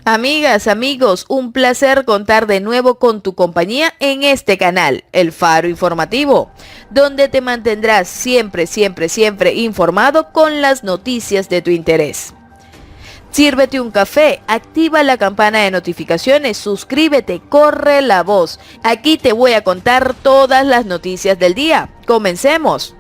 Amigas, amigos, un placer contar de nuevo con tu compañía en este canal, El Faro Informativo, donde te mantendrás siempre informado con las noticias de tu interés. Sírvete un café, activa la campana de notificaciones, suscríbete, corre la voz. Aquí te voy a contar todas las noticias del día. ¡Comencemos!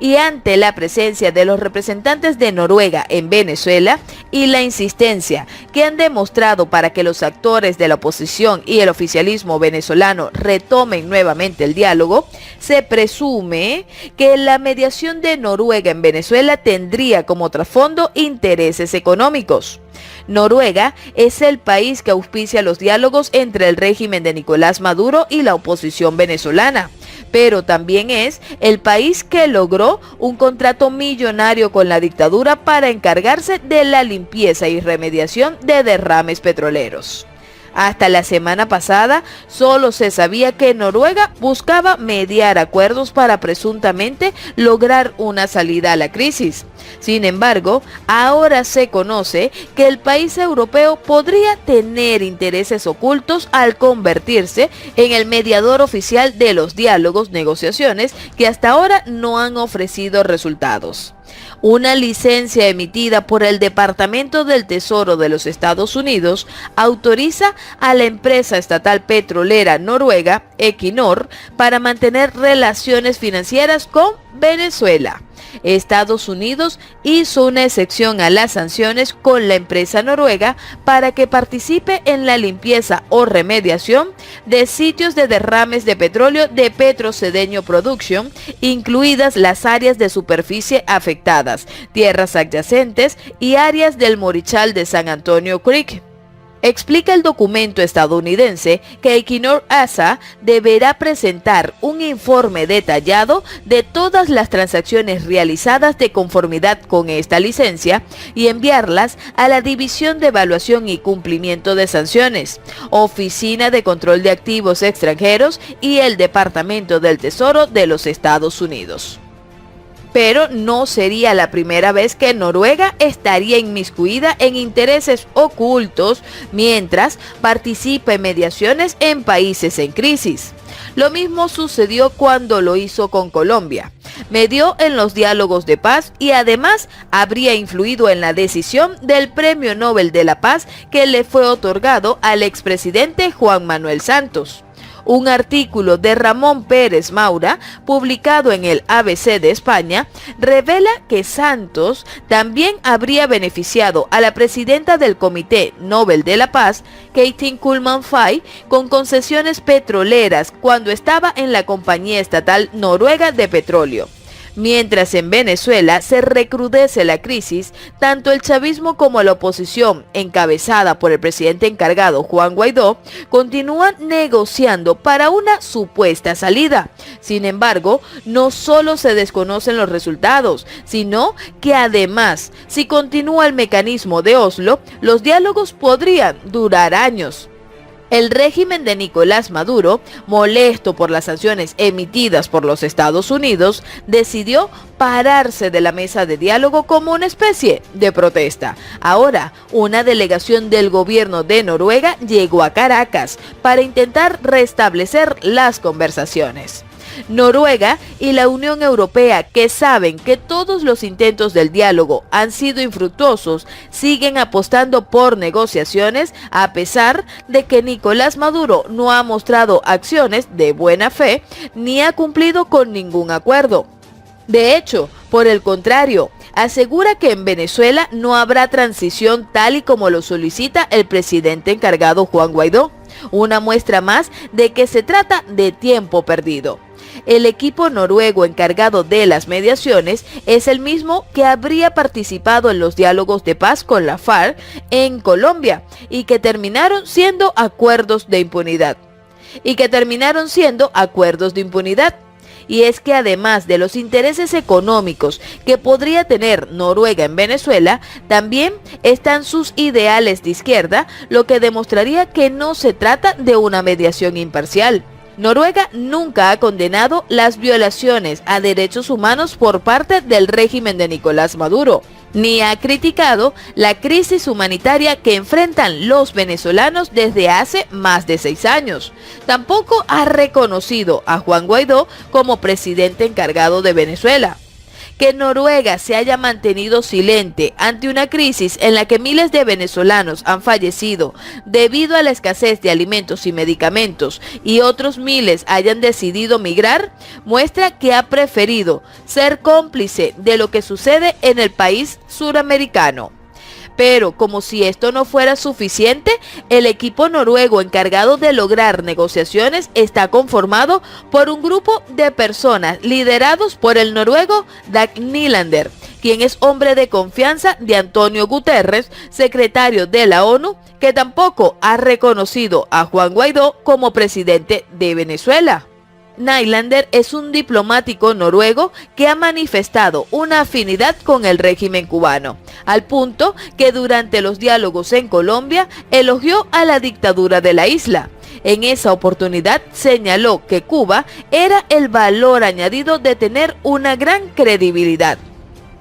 Y ante la presencia de los representantes de Noruega en Venezuela y la insistencia que han demostrado para que los actores de la oposición y el oficialismo venezolano retomen nuevamente el diálogo, se presume que la mediación de Noruega en Venezuela tendría como trasfondo intereses económicos. Noruega es el país que auspicia los diálogos entre el régimen de Nicolás Maduro y la oposición venezolana, pero también es el país que logró un contrato millonario con la dictadura para encargarse de la limpieza y remediación de derrames petroleros. Hasta la semana pasada, solo se sabía que Noruega buscaba mediar acuerdos para presuntamente lograr una salida a la crisis. Sin embargo, ahora se conoce que el país europeo podría tener intereses ocultos al convertirse en el mediador oficial de los diálogos, negociaciones que hasta ahora no han ofrecido resultados. Una licencia emitida por el Departamento del Tesoro de los Estados Unidos autoriza a la empresa estatal petrolera noruega, Equinor, para mantener relaciones financieras con Venezuela. Estados Unidos hizo una excepción a las sanciones con la empresa noruega para que participe en la limpieza o remediación de sitios de derrames de petróleo de Petrocedeño Production, incluidas las áreas de superficie afectadas, tierras adyacentes y áreas del Morichal de San Antonio Creek. Explica el documento estadounidense que Equinor ASA deberá presentar un informe detallado de todas las transacciones realizadas de conformidad con esta licencia y enviarlas a la División de Evaluación y Cumplimiento de Sanciones, Oficina de Control de Activos Extranjeros y el Departamento del Tesoro de los Estados Unidos. Pero no sería la primera vez que Noruega estaría inmiscuida en intereses ocultos mientras participa en mediaciones en países en crisis. Lo mismo sucedió cuando lo hizo con Colombia. Medió en los diálogos de paz y además habría influido en la decisión del Premio Nobel de la Paz que le fue otorgado al expresidente Juan Manuel Santos. Un artículo de Ramón Pérez Maura, publicado en el ABC de España, revela que Santos también habría beneficiado a la presidenta del Comité Nobel de la Paz, Katrin Kuhlmann-Fay, con concesiones petroleras cuando estaba en la compañía estatal noruega de petróleo. Mientras en Venezuela se recrudece la crisis, tanto el chavismo como la oposición, encabezada por el presidente encargado Juan Guaidó, continúan negociando para una supuesta salida. Sin embargo, no solo se desconocen los resultados, sino que además, si continúa el mecanismo de Oslo, los diálogos podrían durar años. El régimen de Nicolás Maduro, molesto por las sanciones emitidas por los Estados Unidos, decidió pararse de la mesa de diálogo como una especie de protesta. Ahora, una delegación del gobierno de Noruega llegó a Caracas para intentar restablecer las conversaciones. Noruega y la Unión Europea, que saben que todos los intentos del diálogo han sido infructuosos, siguen apostando por negociaciones a pesar de que Nicolás Maduro no ha mostrado acciones de buena fe ni ha cumplido con ningún acuerdo. De hecho, por el contrario, asegura que en Venezuela no habrá transición tal y como lo solicita el presidente encargado Juan Guaidó. Una muestra más de que se trata de tiempo perdido. El equipo noruego encargado de las mediaciones es el mismo que habría participado en los diálogos de paz con la FARC en Colombia y que terminaron siendo acuerdos de impunidad. Y es que además de los intereses económicos que podría tener Noruega en Venezuela, también están sus ideales de izquierda, lo que demostraría que no se trata de una mediación imparcial. Noruega nunca ha condenado las violaciones a derechos humanos por parte del régimen de Nicolás Maduro. ni ha criticado la crisis humanitaria que enfrentan los venezolanos desde hace más de 6 años. Tampoco ha reconocido a Juan Guaidó como presidente encargado de Venezuela. Que Noruega se haya mantenido silente ante una crisis en la que miles de venezolanos han fallecido debido a la escasez de alimentos y medicamentos y otros miles hayan decidido migrar, muestra que ha preferido ser cómplice de lo que sucede en el país suramericano. Pero como si esto no fuera suficiente, el equipo noruego encargado de lograr negociaciones está conformado por un grupo de personas liderados por el noruego Dag Nylander, quien es hombre de confianza de Antonio Guterres, secretario de la ONU, que tampoco ha reconocido a Juan Guaidó como presidente de Venezuela. Nylander es un diplomático noruego que ha manifestado una afinidad con el régimen cubano, al punto que durante los diálogos en Colombia elogió a la dictadura de la isla. En esa oportunidad señaló que Cuba era el valor añadido de tener una gran credibilidad.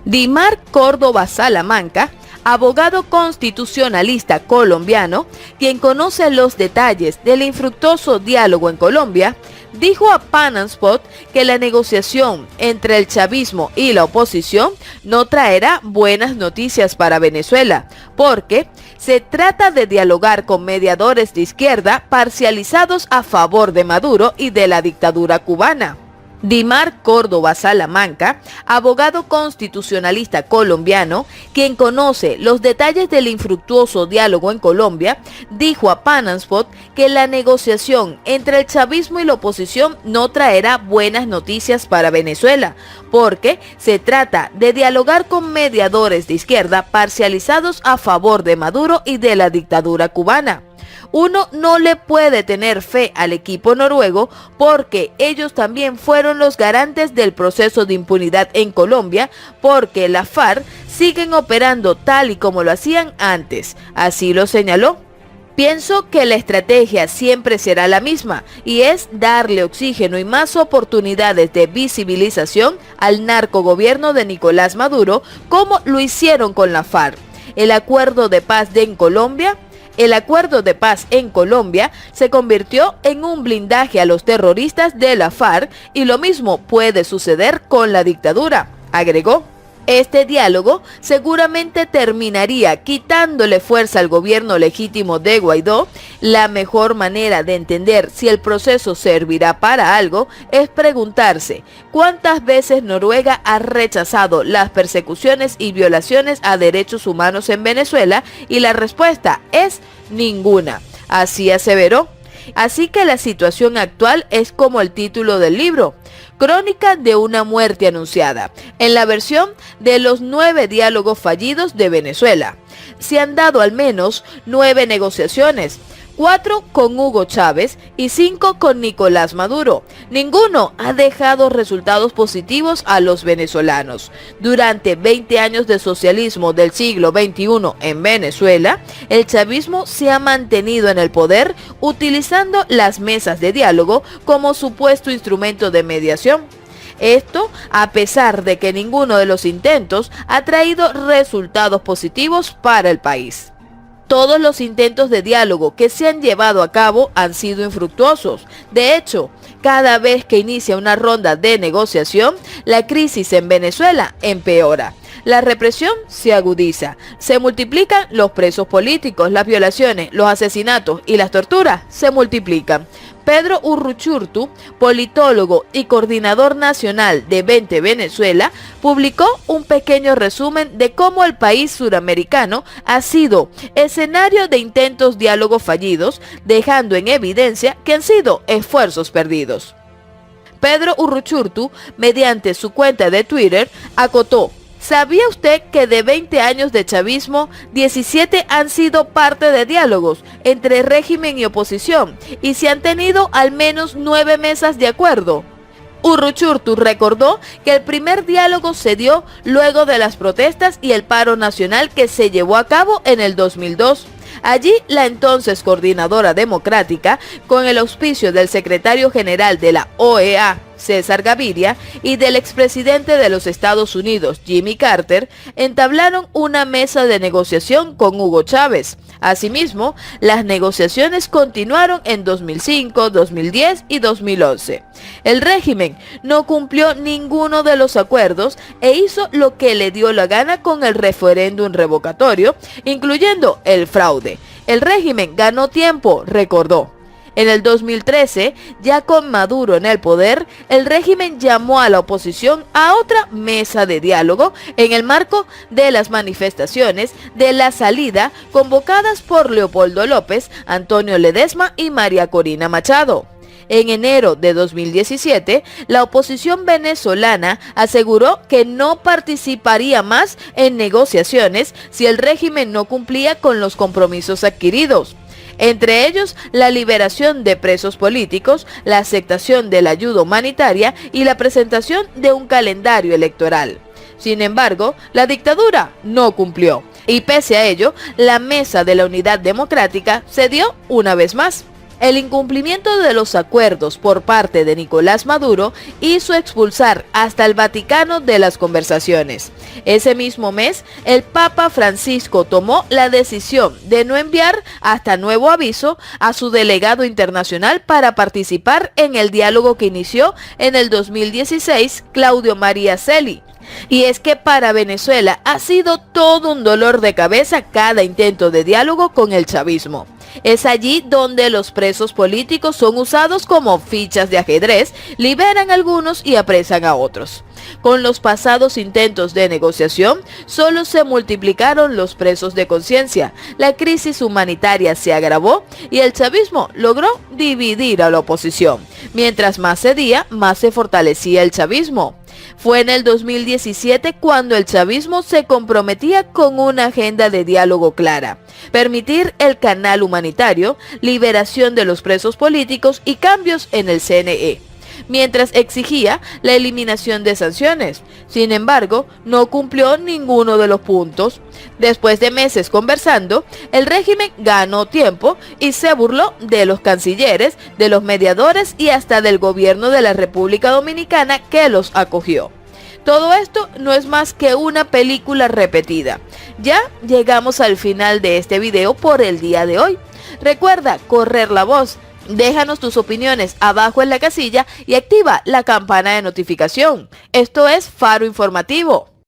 Dimar Córdoba Salamanca, abogado constitucionalista colombiano, quien conoce los detalles del infructuoso diálogo en Colombia, dijo a Pan and Spot que la negociación entre el chavismo y la oposición no traerá buenas noticias para Venezuela, porque se trata de dialogar con mediadores de izquierda parcializados a favor de Maduro y de la dictadura cubana. Dimar Córdoba Salamanca, abogado constitucionalista colombiano, quien conoce los detalles del infructuoso diálogo en Colombia, dijo a Pan and Spot que la negociación entre el chavismo y la oposición no traerá buenas noticias para Venezuela, porque se trata de dialogar con mediadores de izquierda parcializados a favor de Maduro y de la dictadura cubana. Uno no le puede tener fe al equipo noruego porque ellos también fueron los garantes del proceso de impunidad en Colombia, porque la FARC siguen operando tal y como lo hacían antes, así lo señaló. Pienso que la estrategia siempre será la misma y es darle oxígeno y más oportunidades de visibilización al narcogobierno de Nicolás Maduro, como lo hicieron con la FARC. El acuerdo de paz en Colombia se convirtió en un blindaje a los terroristas de la FARC y lo mismo puede suceder con la dictadura, agregó. Este diálogo seguramente terminaría quitándole fuerza al gobierno legítimo de Guaidó. La mejor manera de entender si el proceso servirá para algo es preguntarse cuántas veces Noruega ha rechazado las persecuciones y violaciones a derechos humanos en Venezuela, y la respuesta es ninguna. Así aseveró. Así que la situación actual es como el título del libro, Crónica de una muerte anunciada, en la versión de los 9 diálogos fallidos de Venezuela. Se han dado al menos 9 negociaciones, 4 con Hugo Chávez y 5 con Nicolás Maduro. Ninguno ha dejado resultados positivos a los venezolanos. Durante 20 años de socialismo del siglo XXI en Venezuela, el chavismo se ha mantenido en el poder utilizando las mesas de diálogo como supuesto instrumento de mediación. Esto a pesar de que ninguno de los intentos ha traído resultados positivos para el país. Todos los intentos de diálogo que se han llevado a cabo han sido infructuosos. De hecho, cada vez que inicia una ronda de negociación, la crisis en Venezuela empeora. La represión se agudiza, se multiplican los presos políticos, las violaciones, los asesinatos y las torturas se multiplican. Pedro Urruchurtu, politólogo y coordinador nacional de 20 Venezuela, publicó un pequeño resumen de cómo el país suramericano ha sido escenario de intentos diálogos fallidos, dejando en evidencia que han sido esfuerzos perdidos. Pedro Urruchurtu, mediante su cuenta de Twitter, acotó: ¿sabía usted que de 20 años de chavismo, 17 han sido parte de diálogos entre régimen y oposición y se han tenido al menos 9 mesas de acuerdo? Urruchurtu recordó que el primer diálogo se dio luego de las protestas y el paro nacional que se llevó a cabo en el 2002. Allí, la entonces coordinadora democrática, con el auspicio del secretario general de la OEA, César Gaviria, y del expresidente de los Estados Unidos, Jimmy Carter, entablaron una mesa de negociación con Hugo Chávez. Asimismo, las negociaciones continuaron en 2005, 2010 y 2011. El régimen no cumplió ninguno de los acuerdos e hizo lo que le dio la gana con el referéndum revocatorio, incluyendo el fraude. El régimen ganó tiempo, recordó. En el 2013, ya con Maduro en el poder, el régimen llamó a la oposición a otra mesa de diálogo en el marco de las manifestaciones de la salida convocadas por Leopoldo López, Antonio Ledesma y María Corina Machado. En enero de 2017, la oposición venezolana aseguró que no participaría más en negociaciones si el régimen no cumplía con los compromisos adquiridos. Entre ellos, la liberación de presos políticos, la aceptación de la ayuda humanitaria y la presentación de un calendario electoral. Sin embargo, la dictadura no cumplió, y pese a ello, la Mesa de la Unidad Democrática cedió una vez más. El incumplimiento de los acuerdos por parte de Nicolás Maduro hizo expulsar hasta el Vaticano de las conversaciones. Ese mismo mes, el Papa Francisco tomó la decisión de no enviar hasta nuevo aviso a su delegado internacional para participar en el diálogo que inició en el 2016 Claudio María Celi. Y es que para Venezuela ha sido todo un dolor de cabeza cada intento de diálogo con el chavismo. Es allí donde los presos políticos son usados como fichas de ajedrez, liberan a algunos y apresan a otros. Con los pasados intentos de negociación, solo se multiplicaron los presos de conciencia, la crisis humanitaria se agravó y el chavismo logró dividir a la oposición. Mientras más cedía, más se fortalecía el chavismo. Fue en el 2017 cuando el chavismo se comprometía con una agenda de diálogo clara: permitir el canal humanitario, liberación de los presos políticos y cambios en el CNE, mientras exigía la eliminación de sanciones. Sin embargo, no cumplió ninguno de los puntos. Después de meses conversando, el régimen ganó tiempo y se burló de los cancilleres, de los mediadores y hasta del gobierno de la República Dominicana que los acogió. Todo esto no es más que una película repetida. Ya llegamos al final de este video por el día de hoy. Recuerda correr la voz. Déjanos tus opiniones abajo en la casilla y activa la campana de notificación. Esto es Faro Informativo.